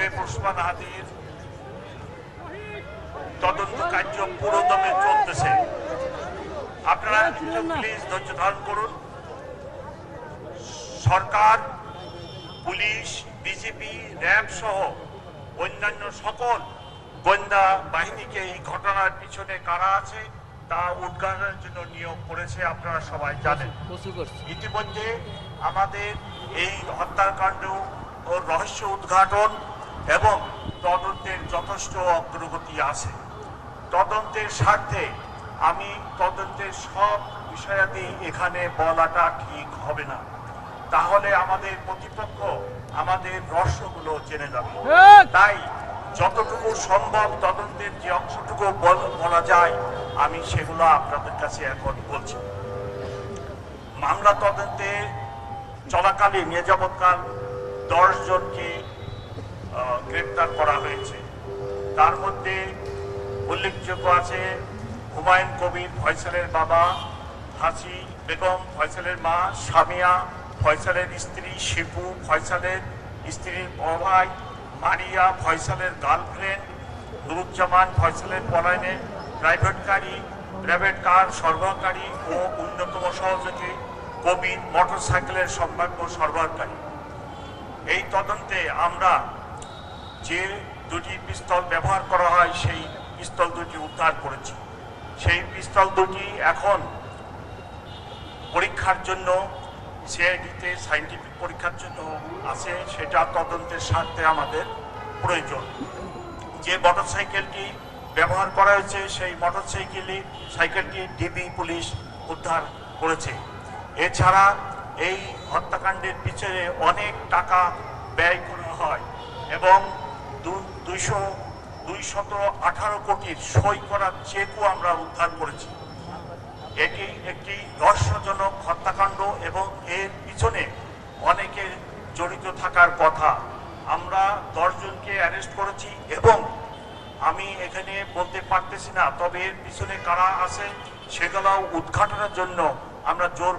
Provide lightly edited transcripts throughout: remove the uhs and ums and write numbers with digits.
নূরে ওসমান হাদির তদন্ত কার্য পুরোদমে চলতেছে। আপনারা প্লিজ ধৈর্য ধারণ করুন। সরকার, পুলিশ, বিজেপি, র্যাব সহ অন্যান্য সকল গোয়েন্দা বাহিনীকে এই ঘটনার পিছনে কারা আছে তা উদ্ঘাটনের জন্য নিয়োগ করেছে, আপনারা সবাই জানেন। ইতিমধ্যে আমাদের এই হত্যাকাণ্ড ও রহস্য উদ্ঘাটন এবং তদন্তের যথেষ্ট অগ্রগতি আছে। তদন্তের স্বার্থে আমি তদন্তের সব বিষয়াদি এখানে বলাটা ঠিক হবে না, তাহলে আমাদের প্রতিপক্ষ আমাদের রহস্যগুলো জেনে যাবে। তাই যতটুকু সম্ভব তদন্তের যে অংশটুকু বলা যায় আমি সেগুলো আপনাদের কাছে এখন বলছি। মামলা তদন্তে চলাকালীন এ যাবৎকাল 10 জনকে গ্রেপ্তার করা হয়েছে। তার মধ্যে উল্লেখযোগ্য আছে হুমায়ুন কবির ফয়সালের বাবা, হাসি বেগম ফয়সালের মা, সামিয়া ফয়সালের স্ত্রী, শিপু ফয়সালের স্ত্রীর বড় ভাই, মারিয়া ফয়সালের গার্লফ্রেন্ড, নুরুজ্জামান ফয়সালের পলায়নে প্রাইভেট কার সরবরাহকারী ও অন্যতম সহযোগী কবির মোটরসাইকেলের সম্ভাব্য সরবরাহকারী। এই তদন্তে আমরা যে দুটি পিস্তল ব্যবহার করা হয় সেই পিস্তল দুটি উদ্ধার করেছি। সেই পিস্তল দুটি এখন পরীক্ষার জন্য সিআইডিতে সায়েন্টিফিক পরীক্ষার জন্য আছে, সেটা তদন্তের স্বার্থে আমাদের প্রয়োজন। যে মোটরসাইকেলটি ব্যবহার করা হয়েছে সেই সাইকেলটি ডিবি পুলিশ উদ্ধার করেছে। এছাড়া এই হত্যাকাণ্ডের পিছনে অনেক টাকা ব্যয় করা হয় এবং 218 কোটির সই করা চেকও আমরা উদ্ধার করেছি। এটি একটি রহস্যজনক হত্যাকাণ্ড এবং এর পিছনে অনেকের জড়িত থাকার কথা। আমরা 10 জনকে অ্যারেস্ট করেছি এবং আমি এখানে বলতে পারতেছি না, তবে এর পিছনে কারা আছে সেগুলো উদ্ঘাটনের জন্য আমরা জোর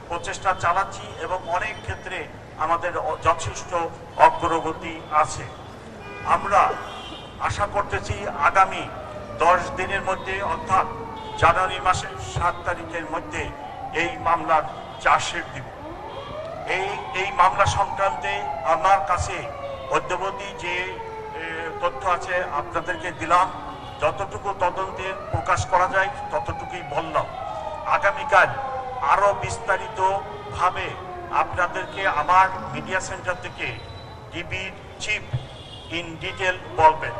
প্রচেষ্টা চালাচ্ছি এবং অনেক ক্ষেত্রে আমাদের যথেষ্ট অগ্রগতি আছে। আমরা আশা করতেছি আগামী 10 দিনের মধ্যে অর্থাৎ জানুয়ারি মাসের 7 তারিখের মধ্যে এই মামলার চার্জশিট দিব। এই মামলা সংক্রান্তে আমার কাছে অদ্যাবধি যে তথ্য আছে আপনাদেরকে দিলাম। যতটুকু তদন্তের প্রকাশ করা যায় ততটুকুই বললাম। আগামীকাল আরো বিস্তারিতভাবে আপনাদেরকে আমার মিডিয়া সেন্টার থেকে ডিবির চিফ ইন ডিটেল বলবেন।